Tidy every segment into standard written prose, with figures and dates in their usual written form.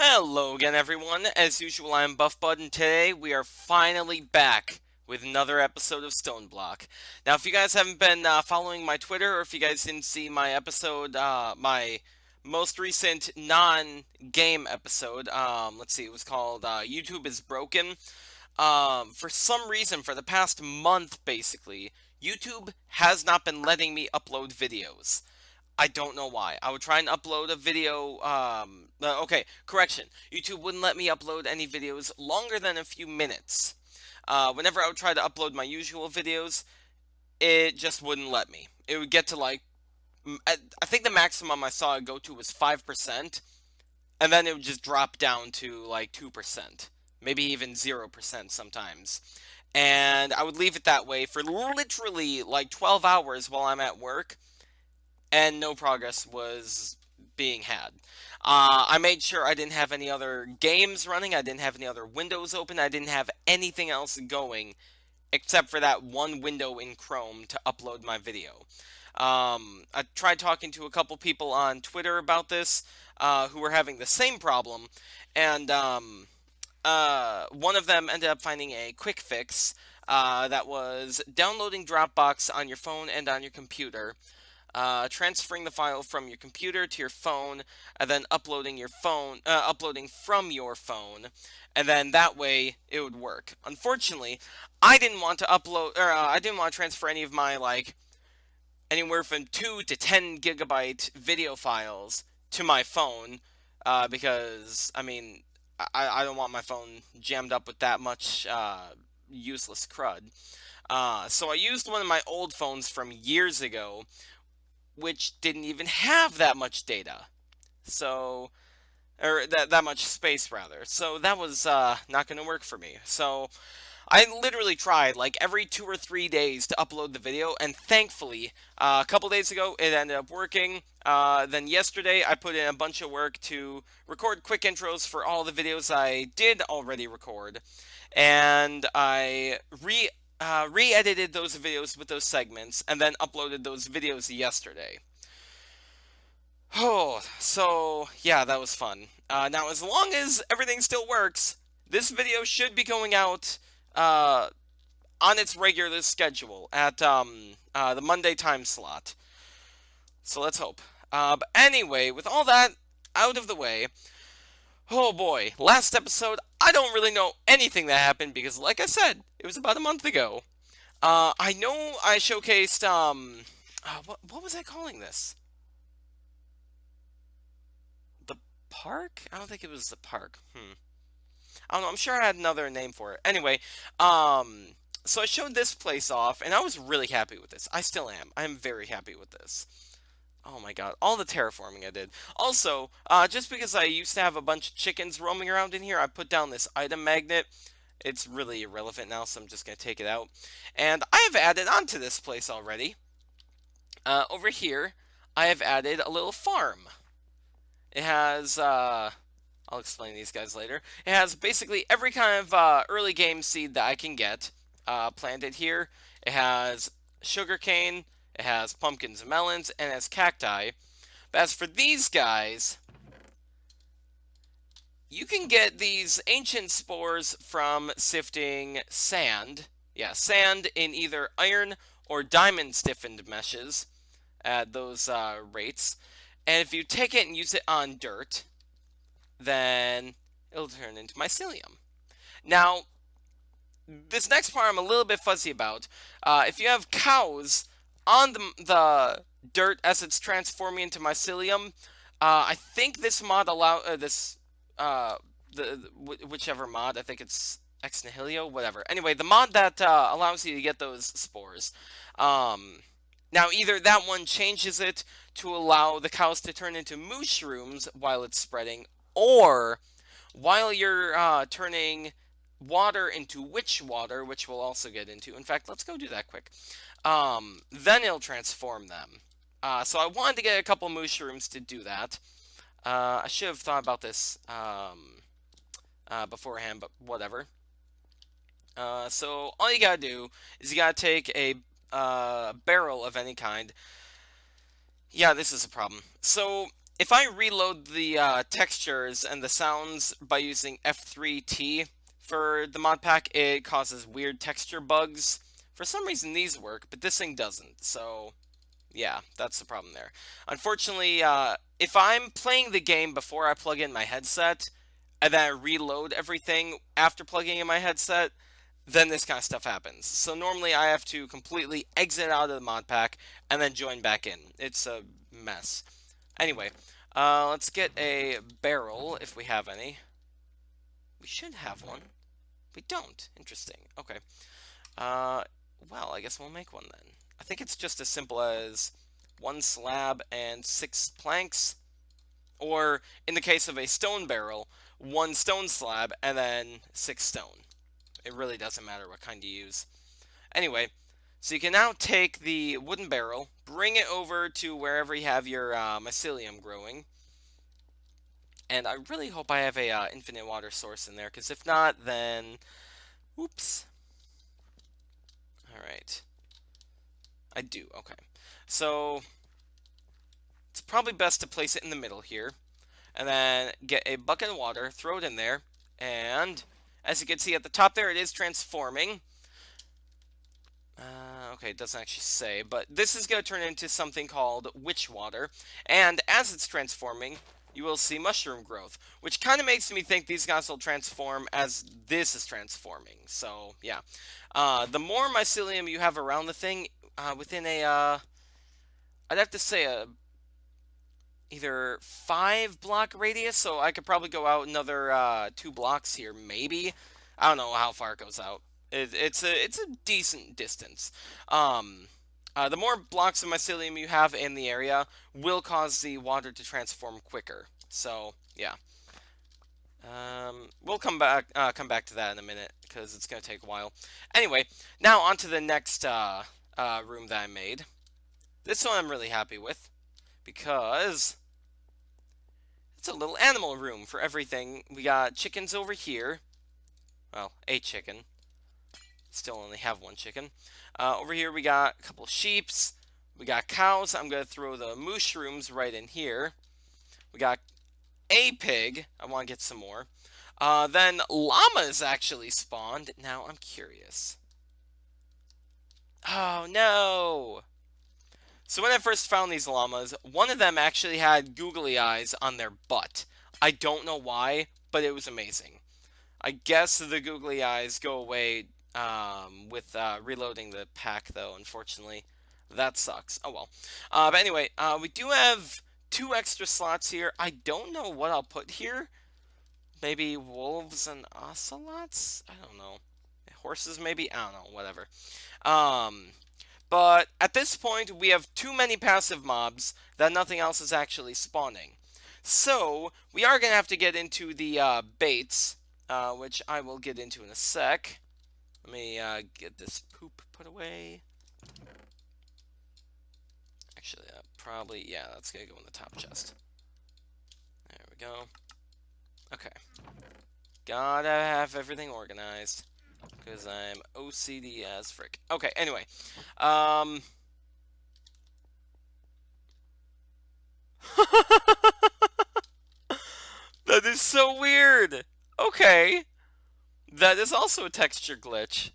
Hello again, everyone. As usual, I'm BuffBud, and today we are finally back with another episode of StoneBlock. Now, if you guys haven't been following my Twitter, or if you guys didn't see my episode, my most recent non-game episode, let's see, it was called YouTube is Broken. For some reason, for the past month, basically, YouTube has not been letting me upload videos. I don't know why. I would try and upload a video. Okay, correction. YouTube wouldn't let me upload any videos longer than a few minutes. Whenever I would try to upload my usual videos, it just wouldn't let me. It would get to like, I think the maximum I saw it go to was 5%, and then it would just drop down to like 2%, maybe even 0% sometimes. And I would leave it that way for literally like 12 hours while I'm at work and no progress was being had. I made sure I didn't have any other games running, I didn't have any other windows open, I didn't have anything else going except for that one window in Chrome to upload my video. I tried talking to a couple people on Twitter about this who were having the same problem, and one of them ended up finding a quick fix that was downloading Dropbox on your phone and on your computer, transferring the file from your computer to your phone, and then uploading from your phone, and then that way it would work. Unfortunately, I didn't want to upload, or I didn't want to transfer any of my like anywhere from 2 to 10 gigabyte video files to my phone, because I mean I don't want my phone jammed up with that much useless crud. So I used one of my old phones from years ago which didn't even have that much data. So, or that much space rather. So that was not going to work for me. So I literally tried like every 2 or 3 days to upload the video, and thankfully, a couple days ago it ended up working. Then yesterday I put in a bunch of work to record quick intros for all the videos I did already record, and I re-edited those videos with those segments, and then uploaded those videos yesterday. Oh, so yeah, that was fun. Now, as long as everything still works, this video should be going out uh, on its regular schedule at the Monday time slot. So let's hope. But anyway, with all that out of the way, oh boy, last episode, I don't really know anything that happened because, like I said, it was about a month ago. I know I showcased, what was I calling this? The park? I don't think it was the park. I don't know, I'm sure I had another name for it. Anyway, so I showed this place off, and I was really happy with this. I still am. I'm very happy with this. Oh my god, all the terraforming I did. Also, just because I used to have a bunch of chickens roaming around in here, I put down this item magnet. It's really irrelevant now, so I'm just going to take it out. And I have added onto this place already. Over here, I have added a little farm. It has, I'll explain these guys later. It has basically every kind of early game seed that I can get planted here. It has sugarcane, it has pumpkins and melons, and it has cacti. But as for these guys, you can get these ancient spores from sifting sand. Yeah, sand in either iron or diamond stiffened meshes at those rates. And if you take it and use it on dirt, then it'll turn into mycelium. Now, this next part I'm a little bit fuzzy about. If you have cows on the dirt as it's transforming into mycelium, I think this mod whichever mod, I think it's ex nihilo, whatever. Anyway, the mod that allows you to get those spores. Now, either that one changes it to allow the cows to turn into mushrooms while it's spreading, or while you're turning water into witch water, which we'll also get into. In fact, let's go do that quick. Then it'll transform them. So I wanted to get a couple mushrooms to do that. I should have thought about this beforehand, but whatever. So all you gotta do is you gotta take a barrel of any kind. Yeah, this is a problem. So if I reload the textures and the sounds by using F3T for the mod pack, it causes weird texture bugs. For some reason these work, but this thing doesn't, so yeah, that's the problem there. Unfortunately, if I'm playing the game before I plug in my headset, and then I reload everything after plugging in my headset, then this kind of stuff happens. So normally I have to completely exit out of the mod pack and then join back in. It's a mess. Anyway, let's get a barrel if we have any. We should have one. We don't. Interesting. Okay. Well, I guess we'll make one then. I think it's just as simple as one slab and 6 planks. Or, in the case of a stone barrel, one stone slab and then 6 stone. It really doesn't matter what kind you use. Anyway, so you can now take the wooden barrel, bring it over to wherever you have your mycelium growing. And I really hope I have a infinite water source in there, because if not, then... Oops. Alright. I do, okay. So, it's probably best to place it in the middle here. And then get a bucket of water, throw it in there, and as you can see at the top there, it is transforming. Okay, it doesn't actually say, but this is going to turn into something called witch water, and as it's transforming, you will see mushroom growth, which kind of makes me think these guys will transform as this is transforming, so yeah. The more mycelium you have around the thing, within a, I'd have to say a either 5-block radius, so I could probably go out another 2 blocks here, maybe. I don't know how far it goes out. It's a decent distance. The more blocks of mycelium you have in the area will cause the water to transform quicker. So yeah, we'll come back to that in a minute because it's gonna take a while. Anyway, now on to the next room that I made. This one I'm really happy with because it's a little animal room for everything. We got chickens over here. Well, a chicken. Still only have 1 chicken. Over here we got a couple sheeps. We got cows. I'm going to throw the mushrooms right in here. We got a pig. I want to get some more. Then llamas actually spawned. Now I'm curious. Oh no! So when I first found these llamas, one of them actually had googly eyes on their butt. I don't know why, but it was amazing. I guess the googly eyes go away with reloading the pack, though, unfortunately. That sucks. Oh well. But anyway, we do have 2 extra slots here. I don't know what I'll put here. Maybe wolves and ocelots? I don't know. Horses, maybe? I don't know. Whatever. But at this point, we have too many passive mobs that nothing else is actually spawning. So, we are going to have to get into the baits, which I will get into in a sec. Let me get this poop put away. Actually, probably, yeah, that's going to go in the top chest. There we go. Okay. Gotta have everything organized. Because I'm OCD as frick. Okay, anyway. That is so weird! Okay. That is also a texture glitch.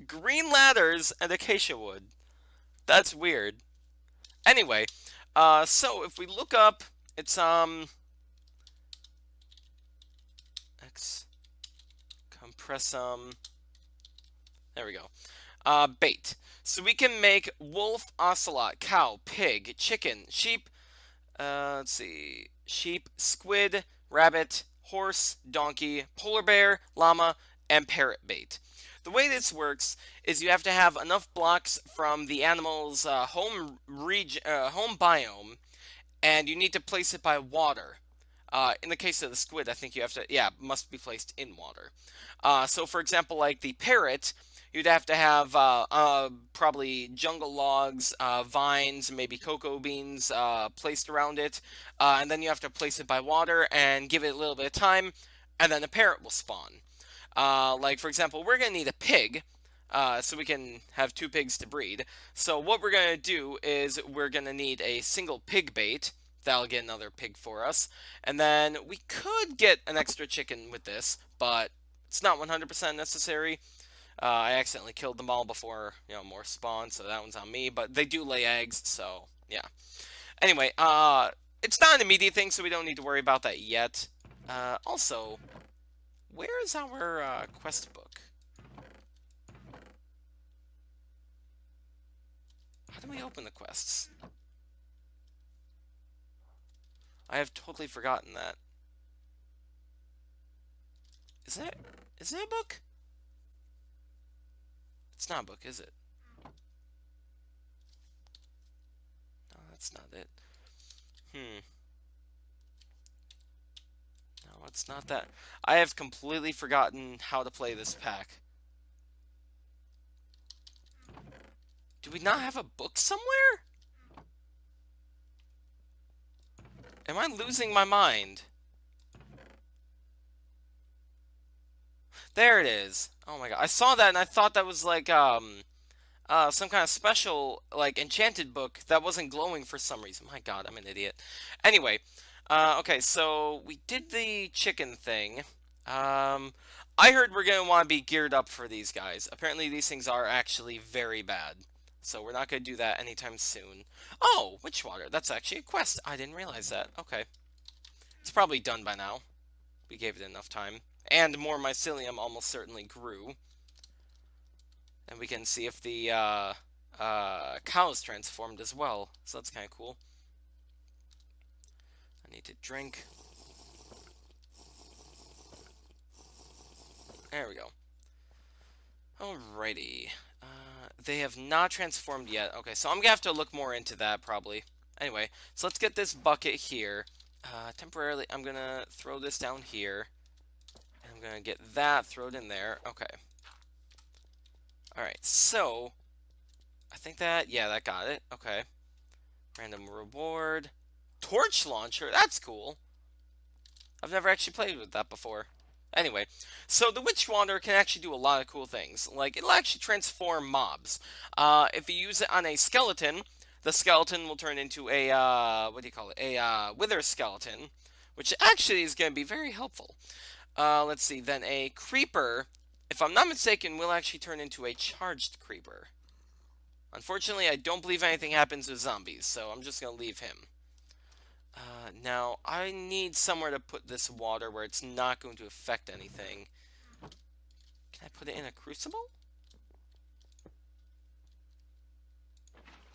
Green ladders and acacia wood. That's weird. Anyway, so if we look up, it's, compressum. There we go. Bait. So we can make wolf, ocelot, cow, pig, chicken, sheep, let's see, sheep, squid, rabbit, horse, donkey, polar bear, llama, and parrot bait. The way this works is you have to have enough blocks from the animal's home biome, and you need to place it by water. In the case of the squid, I think you have to, yeah, must be placed in water. So, for example, like the parrot, you'd have to have probably jungle logs, vines, maybe cocoa beans placed around it, and then you have to place it by water and give it a little bit of time, and then a parrot will spawn. Like, for example, we're going to need a pig, so we can have 2 pigs to breed. So what we're going to do is we're going to need a single pig bait, That'll get another pig for us. And then we could get an extra chicken with this, but it's not 100% necessary. I accidentally killed them all before, more spawn, so that one's on me. But they do lay eggs, so yeah. Anyway, it's not an immediate thing, so we don't need to worry about that yet. Also, where is our quest book? How do we open the quests? I have totally forgotten that. Is it a book? It's not a book, is it? No, that's not it. No, it's not that. I have completely forgotten how to play this pack. Do we not have a book somewhere? Am I losing my mind? There it is. Oh my god. I saw that and I thought that was like some kind of special like enchanted book that wasn't glowing for some reason. My god, I'm an idiot. Anyway, okay, so we did the chicken thing. I heard we're gonna want to be geared up for these guys. Apparently these things are actually very bad. So we're not gonna do that anytime soon. Oh, witch water. That's actually a quest. I didn't realize that. Okay. It's probably done by now. We gave it enough time. And more mycelium almost certainly grew. And we can see if the cow's transformed as well. So that's kind of cool. I need to drink. There we go. Alrighty. They have not transformed yet. Okay, so I'm going to have to look more into that, probably. Anyway, so let's get this bucket here. Temporarily, I'm going to throw this down here. And I'm going to get that, throw it in there. Okay. Alright, so... I think that... Yeah, that got it. Okay. Random reward. Torch launcher? That's cool. I've never actually played with that before. Anyway, so the Witch Wander can actually do a lot of cool things. Like, it'll actually transform mobs. If you use it on a skeleton, the skeleton will turn into a, what do you call it? A, wither skeleton, which actually is going to be very helpful. Let's see, then a creeper, if I'm not mistaken, will actually turn into a charged creeper. Unfortunately, I don't believe anything happens with zombies, so I'm just going to leave him. Now, I need somewhere to put this water where it's not going to affect anything. Can I put it in a crucible?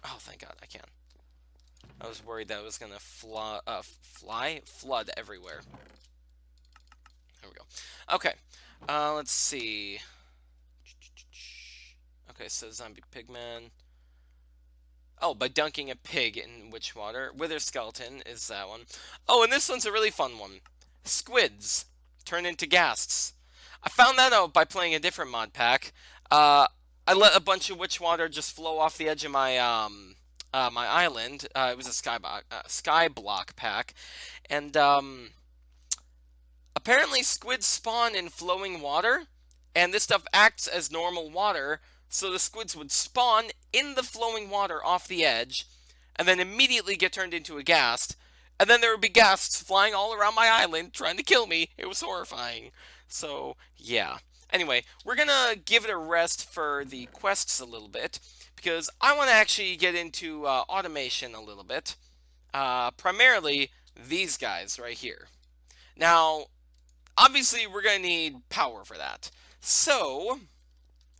Oh, thank God, I can. I was worried that it was going to flood everywhere. There we go. Okay, let's see. Okay, so zombie pigman. Oh, by dunking a pig in witch water. Wither skeleton is that one. Oh, and this one's a really fun one. Squids turn into ghasts. I found that out by playing a different mod pack. I let a bunch of witch water just flow off the edge of my my island. It was a sky block pack, and apparently squids spawn in flowing water, and this stuff acts as normal water. So the squids would spawn in the flowing water off the edge, and then immediately get turned into a ghast, and then there would be ghasts flying all around my island trying to kill me. It was horrifying. So, yeah. Anyway, we're gonna give it a rest for the quests a little bit, because I want to actually get into automation a little bit. Primarily, these guys right here. Now, obviously, we're gonna need power for that. So...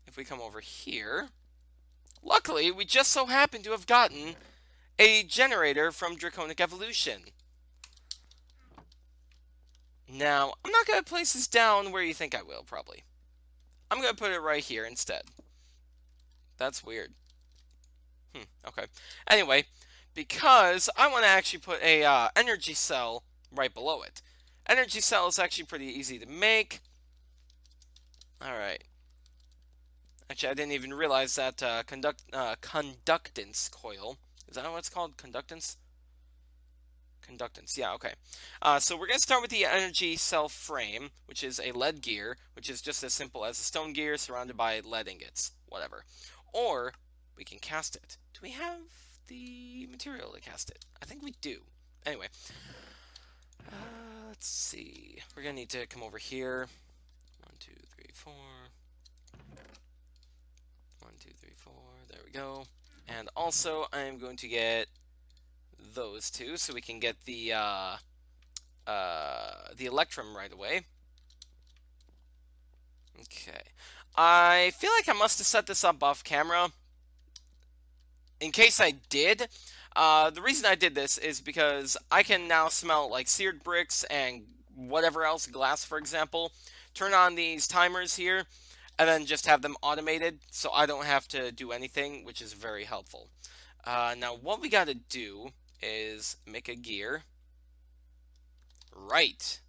if we come over here, luckily, we just so happen to have gotten a generator from Draconic Evolution. Now, I'm not going to place this down where you think I will, probably. I'm going to put it right here instead. That's weird. Okay. Anyway, because I want to actually put a energy cell right below it. Energy cell is actually pretty easy to make. Alright. Actually, I didn't even realize that conductance coil. Is that what it's called? Conductance? Conductance, yeah, okay. So we're going to start with the energy cell frame, which is a lead gear, which is just as simple as a stone gear surrounded by lead ingots. Whatever. Or, we can cast it. Do we have the material to cast it? I think we do. anyway. Let's see. We're gonna need to come over here. 1, 2, 3, 4. 1, 2, 3, 4. There we go. And also, I am going to get those two so we can get the Electrum right away. Okay. I feel like I must have set this up off camera. In case I did, the reason I did this is because I can now smelt like seared bricks and whatever else, glass for example, turn on these timers here, and then just have them automated so I don't have to do anything, which is very helpful. Now what we gotta do is make a gear. Right.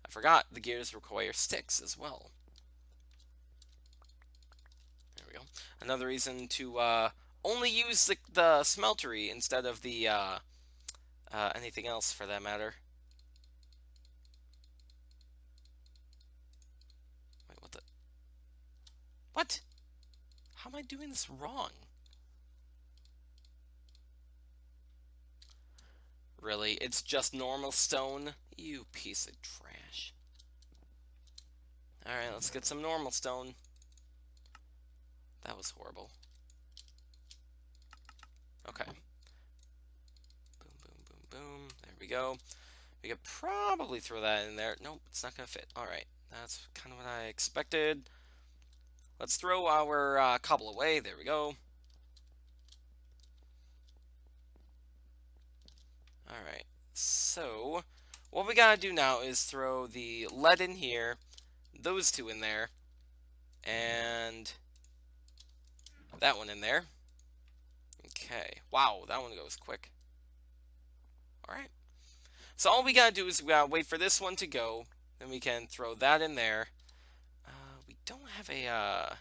I forgot, the gears require sticks as well. There we go. Another reason to only use the smeltery instead of the anything else for that matter. Wait, what the? What? How am I doing this wrong? Really? It's just normal stone? You piece of trash. Alright, let's get some normal stone. That was horrible. Okay. Boom, boom, boom, boom. There we go. We could probably throw that in there. Nope, it's not gonna fit. Alright, that's kind of what I expected. Let's throw our cobble away. There we go. Alright, so what we gotta do now is throw the lead in here, those two in there, and that one in there. Okay, wow, that one goes quick. Alright, so all we gotta do is we gotta wait for this one to go, then we can throw that in there. We don't have a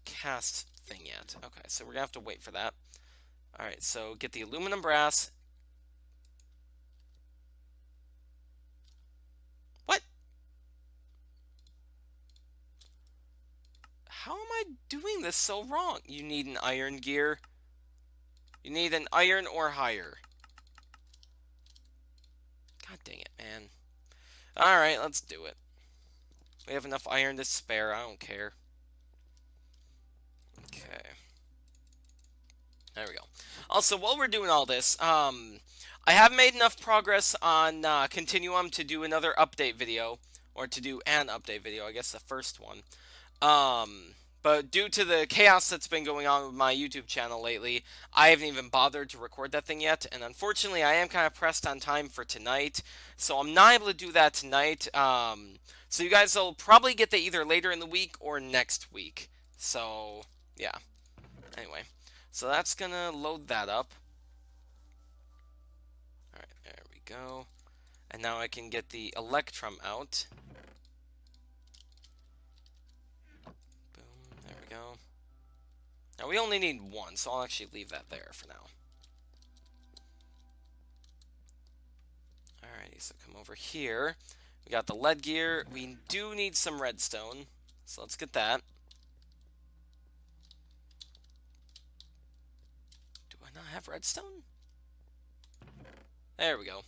cast thing yet. Okay, so we're gonna have to wait for that. Alright, so get the aluminum brass. What? How am I doing this so wrong? You need an iron gear. You need an iron or higher. God dang it, man. Alright, let's do it. We have enough iron to spare, I don't care. Okay. There we go. Also, while we're doing all this, I have made enough progress on Continuum to do another update video. Or to do an update video, I guess the first one. But due to the chaos that's been going on with my YouTube channel lately, I haven't even bothered to record that thing yet. And unfortunately, I am kind of pressed on time for tonight. So I'm not able to do that tonight. So you guys will probably get that either later in the week or next week. So, yeah. Anyway. So that's going to load that up. Alright, there we go. And now I can get the Electrum out. Boom, there we go. Now we only need one, so I'll actually leave that there for now. Alrighty, so come over here. We got the lead gear. We do need some redstone, so let's get that. Do I not have redstone? There we go.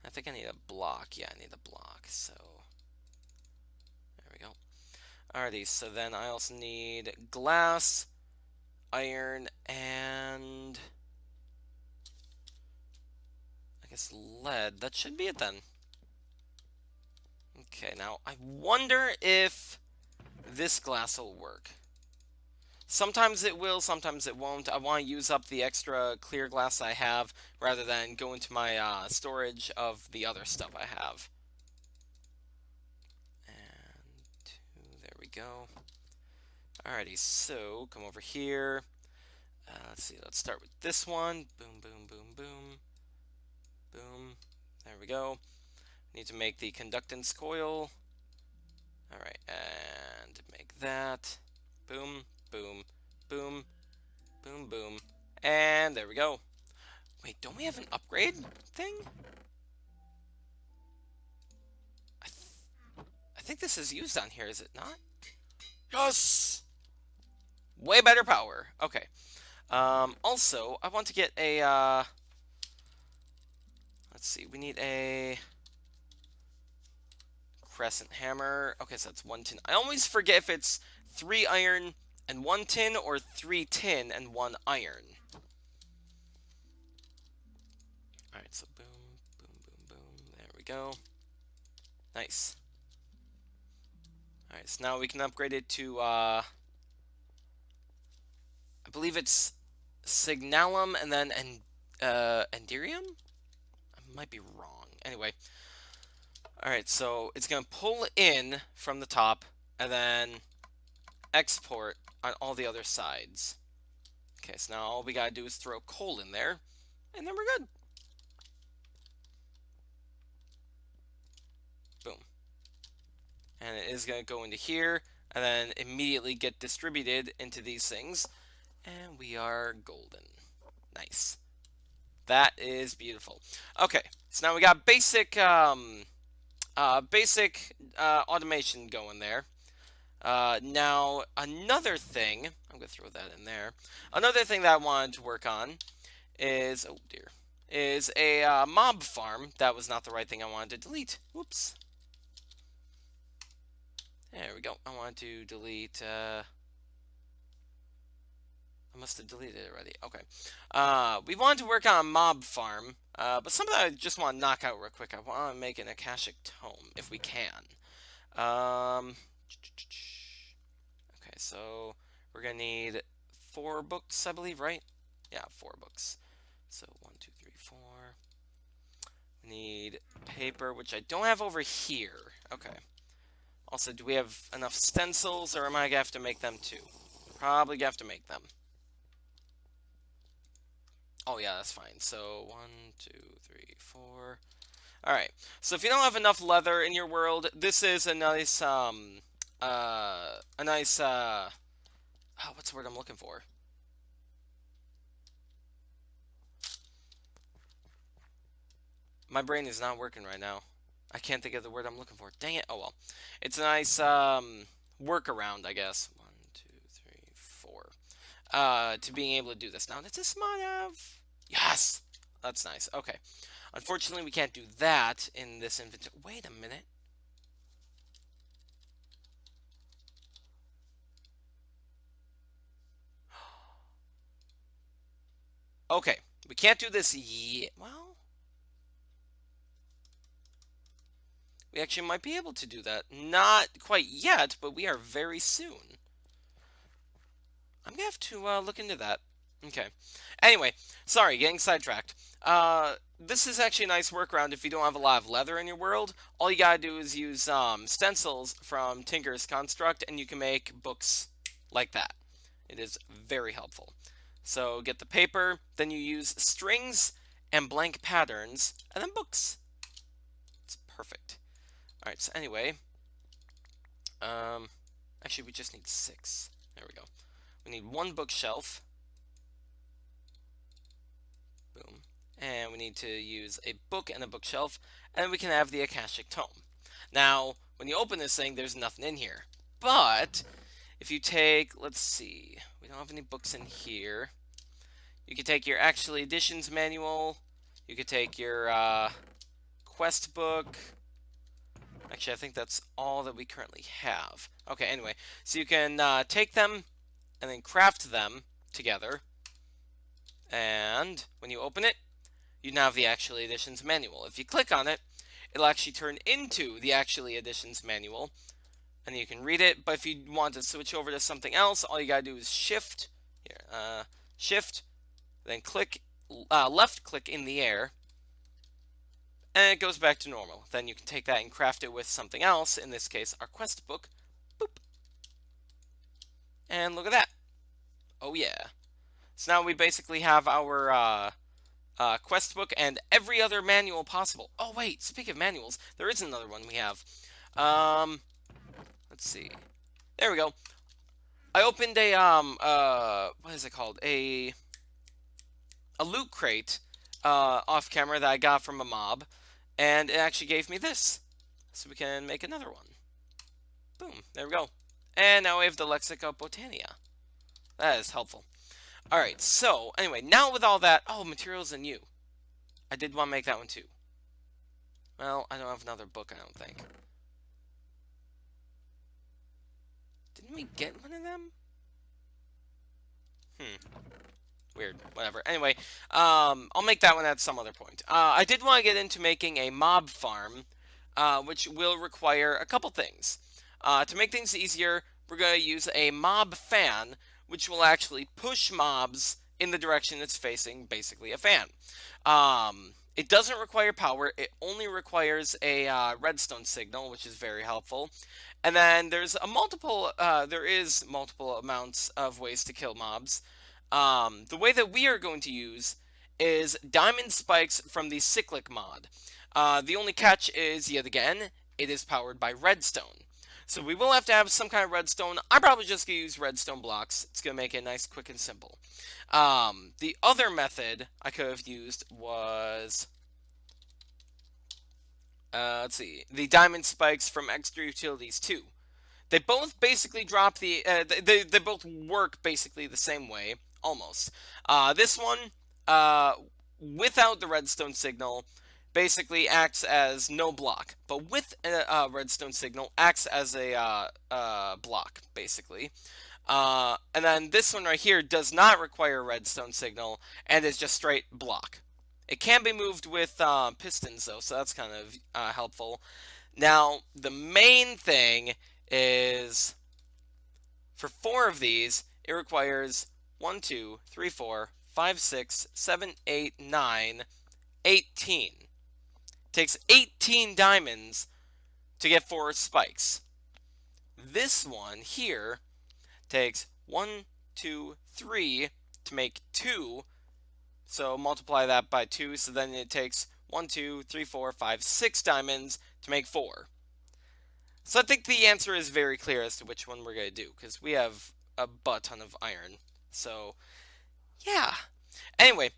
I think I need a block. Yeah, I need a block, so... There we go. Alrighty, so then I also need glass, iron, and... I guess lead. That should be it then. Okay, now I wonder if this glass will work. Sometimes it will, sometimes it won't. I want to use up the extra clear glass I have rather than go into my storage of the other stuff I have. And two, there we go. Alrighty, so come over here. Let's see, let's start with this one. Boom, boom, boom, boom. Boom. There we go. Need to make the conductance coil. Alright, and make that. Boom, boom, boom, boom, boom. And there we go. Wait, don't we have an upgrade thing? I think this is used on here, is it not? Yes! Way better power. Okay. Also, I want to get a, let's see, we need a crescent hammer. Okay, so that's 1 tin. I always forget if it's 3 iron and 1 tin or 3 tin and 1 iron. Alright, so boom, boom, boom, boom. There we go. Nice. Alright, so now we can upgrade it to, I believe it's Signalum and then Enderium? I might be wrong. Anyway. Alright, so it's going to pull in from the top and then export on all the other sides. Okay, so now all we gotta do is throw coal in there, and then we're good. Boom. And it is gonna go into here, and then immediately get distributed into these things, and we are golden. Nice. That is beautiful. Okay, so now we got basic automation going there. Now, another thing, I'm going to throw that in there. Another thing that I wanted to work on is, oh dear, is a mob farm. That was not the right thing I wanted to delete. Whoops. There we go. I wanted to delete, I must have deleted it already. Okay. We wanted to work on a mob farm, but something I just want to knock out real quick. I want to make an Kashuk Tome, if we can. Okay, so we're gonna need 4 books, I believe, right? Yeah, 4 books. So 1, 2, 3, 4. We need paper, which I don't have over here. Okay. Also, do we have enough stencils, or am I gonna have to make them too? Probably gonna have to make them. Oh yeah, that's fine. So 1, 2, 3, 4. Alright, so if you don't have enough leather in your world, this is a nice, oh, what's the word I'm looking for? My brain is not working right now. I can't think of the word I'm looking for. Dang it, oh well. It's a nice, workaround, I guess. 1, 2, 3, 4. To being able to do this. Now, does this mod have? Yes! That's nice, okay. Unfortunately, we can't do that in this inventory. Wait a minute. Okay, we can't do this yet. Well, we actually might be able to do that. Not quite yet, but we are very soon. I'm gonna have to look into that. Okay. Anyway, sorry, getting sidetracked. This is actually a nice workaround if you don't have a lot of leather in your world. All you gotta do is use stencils from Tinker's Construct, and you can make books like that. It is very helpful. So get the paper, then you use strings and blank patterns, and then books. It's perfect. Alright, so anyway, actually we just need 6. There we go. We need 1 bookshelf. Boom. And we need to use a book and a bookshelf, and we can have the Akashic Tome. Now, when you open this thing, there's nothing in here. But, if you take, let's see, we don't have any books in here. You could take your Actual Editions manual. You could take your quest book. Actually, I think that's all that we currently have. Okay, anyway, so you can take them and then craft them together. And when you open it, you now have the Actual Editions manual. If you click on it, it'll actually turn into the Actual Editions manual, and you can read it. But if you want to switch over to something else, all you gotta do is Shift, here, Shift, then click, left click in the air, and it goes back to normal. Then you can take that and craft it with something else, in this case, our quest book. Boop. And look at that. Oh yeah. So now we basically have our quest book and every other manual possible. Oh wait, speaking of manuals, there is another one we have. Let's see. There we go. I opened a what is it called? A loot crate off camera that I got from a mob, and it actually gave me this. So we can make another one. Boom, there we go. And now we have the Lexica Botania. That is helpful. Alright, so, anyway, now with all that... Oh, materials and you. I did want to make that one too. Well, I don't have another book, I don't think. Didn't we get one of them? Weird. Whatever. Anyway, I'll make that one at some other point. I did want to get into making a mob farm, which will require a couple things. To make things easier, we're going to use a mob fan, which will actually push mobs in the direction it's facing, basically a fan. It doesn't require power. It only requires a redstone signal, which is very helpful. And then there is multiple amounts of ways to kill mobs. The way that we are going to use is diamond spikes from the cyclic mod. The only catch is, yet again, it is powered by redstone. So we will have to have some kind of redstone. I'm probably just going to use redstone blocks. It's going to make it nice, quick, and simple. The other method I could have used was, let's see, the diamond spikes from extra utilities 2. They both basically drop the. They both work basically the same way, almost. This one, without the redstone signal, basically acts as no block, but with a redstone signal, acts as a block, basically. And then this one right here does not require a redstone signal, and is just straight block. It can be moved with pistons, though, so that's kind of helpful. Now, the main thing is for 4 of these, it requires 1, 2, 3, 4, 5, 6, 7, 8, 9, 18. It takes 18 diamonds to get 4 spikes. This one here takes 1, 2, 3 to make 2. So multiply that by 2, so then it takes 1, 2, 3, 4, 5, 6 diamonds to make 4. So I think the answer is very clear as to which one we're going to do, because we have a butt ton of iron. So, yeah. Anyway,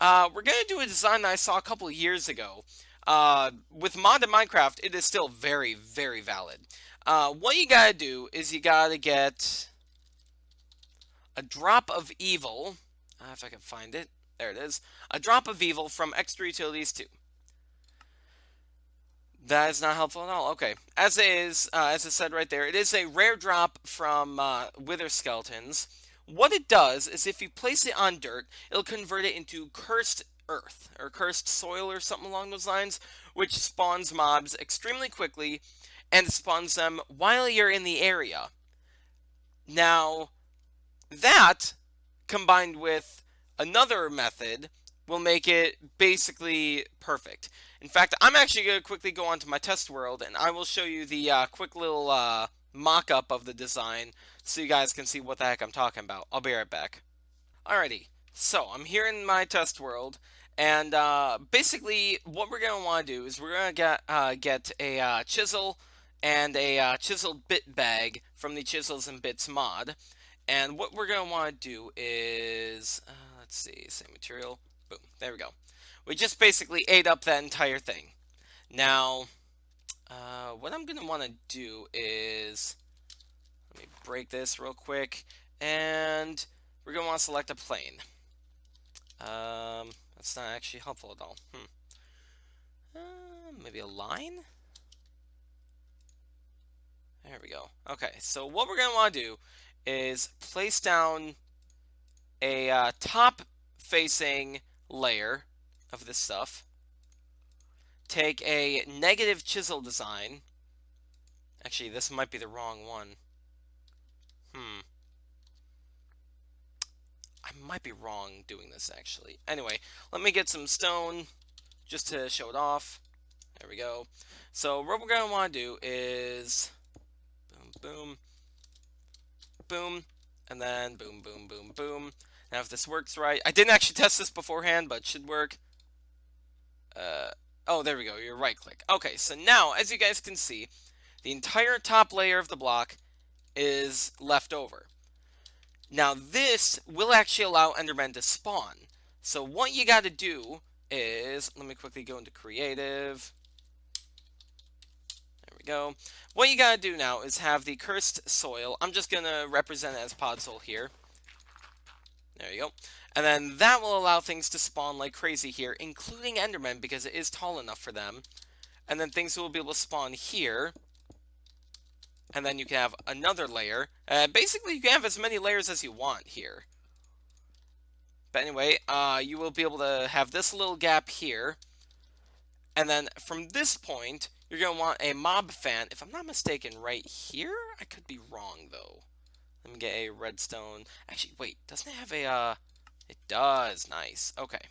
we're going to do a design that I saw a couple of years ago. With modded Minecraft, it is still very, very valid. What you gotta do is you gotta get a drop of evil. If I can find it. There it is. A drop of evil from extra utilities 2. That is not helpful at all. Okay. As it said right there, it is a rare drop from Wither Skeletons. What it does is if you place it on dirt, it'll convert it into cursed earth, or cursed soil, or something along those lines, which spawns mobs extremely quickly, and spawns them while you're in the area. Now, that, combined with another method, will make it basically perfect. In fact, I'm actually going to quickly go onto my test world, and I will show you the quick little mock-up of the design, so you guys can see what the heck I'm talking about. I'll be right back. Alrighty, so I'm here in my test world, and basically what we're going to want to do is we're going to get a chisel and a chiseled bit bag from the Chisels and Bits mod. And what we're going to want to do is, let's see, same material, boom, there we go. We just basically ate up that entire thing. Now, what I'm going to want to do is, let me break this real quick, and we're going to want to select a plane. That's not actually helpful at all. Maybe a line? There we go. Okay, so what we're going to want to do is place down a top-facing layer of this stuff. Take a negative chisel design. Actually, this might be the wrong one. I might be wrong doing this, actually. Anyway, let me get some stone just to show it off. There we go. So what we're going to want to do is boom, boom, boom, and then boom, boom, boom, boom. Now if this works right, I didn't actually test this beforehand, but it should work. Oh, there we go, you're right click. Okay, so now, as you guys can see, the entire top layer of the block is left over. Now this will actually allow Endermen to spawn. So what you gotta do is, let me quickly go into creative. There we go. What you gotta do now is have the cursed soil. I'm just gonna represent it as Podzol here. There you go. And then that will allow things to spawn like crazy here, including Endermen, because it is tall enough for them. and then things will be able to spawn here. And then you can have another layer. Basically, you can have as many layers as you want here. But anyway, you will be able to have this little gap here. And then from this point, you're going to want a mob fan. If I'm not mistaken, right here? I could be wrong, though. Let me get a redstone. Actually, wait. Doesn't it have a... It does. Nice. Okay.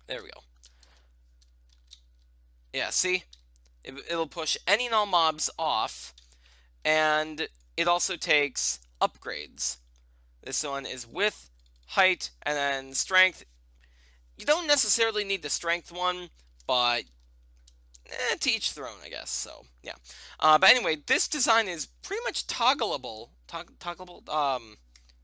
There we go. Yeah, see? It'll push any and all mobs off. And it also takes upgrades. This one is width, height, and then strength. You don't necessarily need the strength one, but to each their own, I guess. So, yeah. But anyway, this design is pretty much toggleable.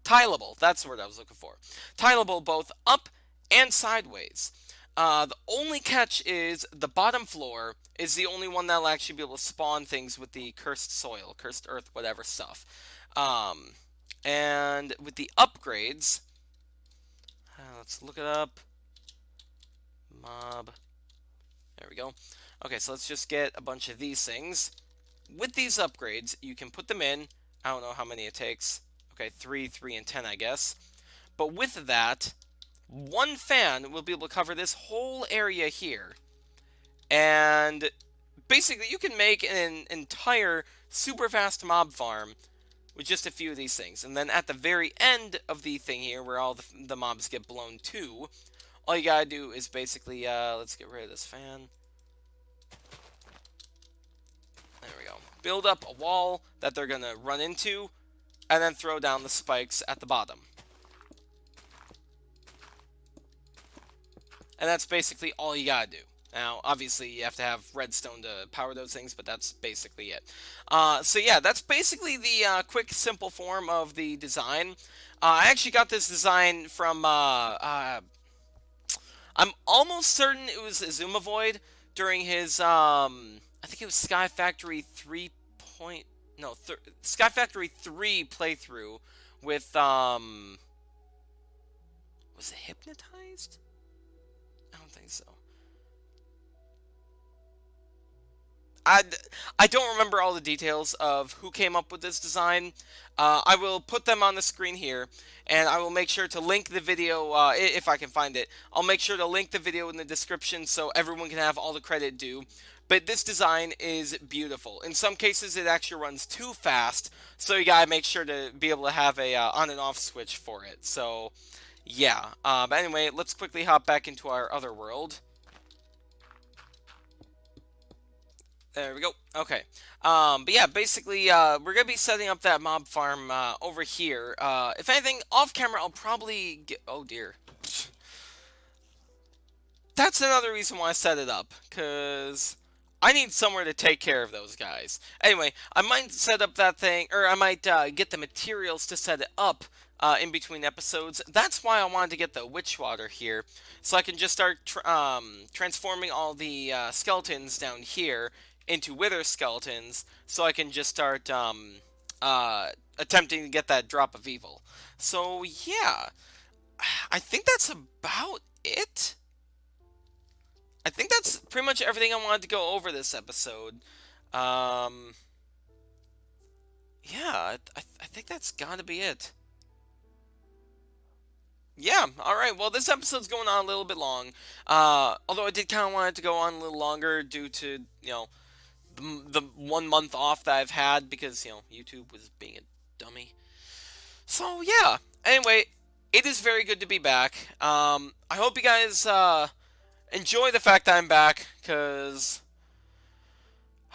Tileable. That's the word I was looking for. Tileable both up and sideways. The only catch is the bottom floor is the only one that'll actually be able to spawn things with the cursed soil, cursed earth, whatever stuff. And with the upgrades, let's look it up. Mob. There we go. Okay, so let's just get a bunch of these things. With these upgrades, you can put them in. I don't know how many it takes. Okay, 3, 3, and 10, I guess. But with that, one fan will be able to cover this whole area here. And basically, you can make an entire super fast mob farm with just a few of these things. And then at the very end of the thing here, where all the mobs get blown to, all you gotta do is basically, let's get rid of this fan. There we go. Build up a wall that they're gonna run into, and then throw down the spikes at the bottom. And that's basically all you gotta do. Now, obviously, you have to have redstone to power those things, but that's basically it. So yeah, that's basically the quick, simple form of the design. I actually got this design from, I'm almost certain it was Xisuma Void during his, I think it was Sky Factory 3 Sky Factory 3 playthrough with, was it Hypnotized? I don't think so. I don't remember all the details of who came up with this design. I will put them on the screen here, and I will make sure to link the video, if I can find it. I'll make sure to link the video in the description so everyone can have all the credit due. But this design is beautiful. In some cases, it actually runs too fast, so you gotta make sure to be able to have a on and off switch for it. So, yeah. But anyway, let's quickly hop back into our other world. There we go. Okay. But yeah, basically, we're gonna be setting up that mob farm over here. If anything, off camera, I'll probably get. Oh dear. That's another reason why I set it up, cause I need somewhere to take care of those guys. Anyway, I might set up that thing, or I might get the materials to set it up. In between episodes. That's why I wanted to get the witch water here, so I can just start transforming all the skeletons down here into wither skeletons, so I can just start attempting to get that drop of evil. So yeah, I think that's about it. I think that's pretty much everything I wanted to go over this episode. Yeah, I think that's gotta be it. Yeah, alright, well, this episode's going on a little bit long. Although I did kind of want it to go on a little longer due to, you know, the 1 month off that I've had because, you know, YouTube was being a dummy. So, yeah. Anyway, it is very good to be back. I hope you guys enjoy the fact that I'm back, because,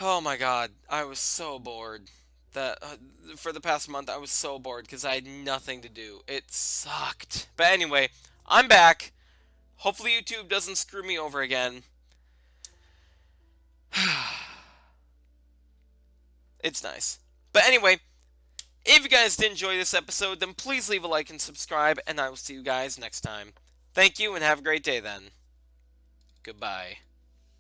oh my god, I was so bored. That for the past month, I was so bored because I had nothing to do. It sucked. But anyway, I'm back. Hopefully YouTube doesn't screw me over again. It's nice. But anyway, if you guys did enjoy this episode, then please leave a like and subscribe, and I will see you guys next time. Thank you, and have a great day then. Goodbye.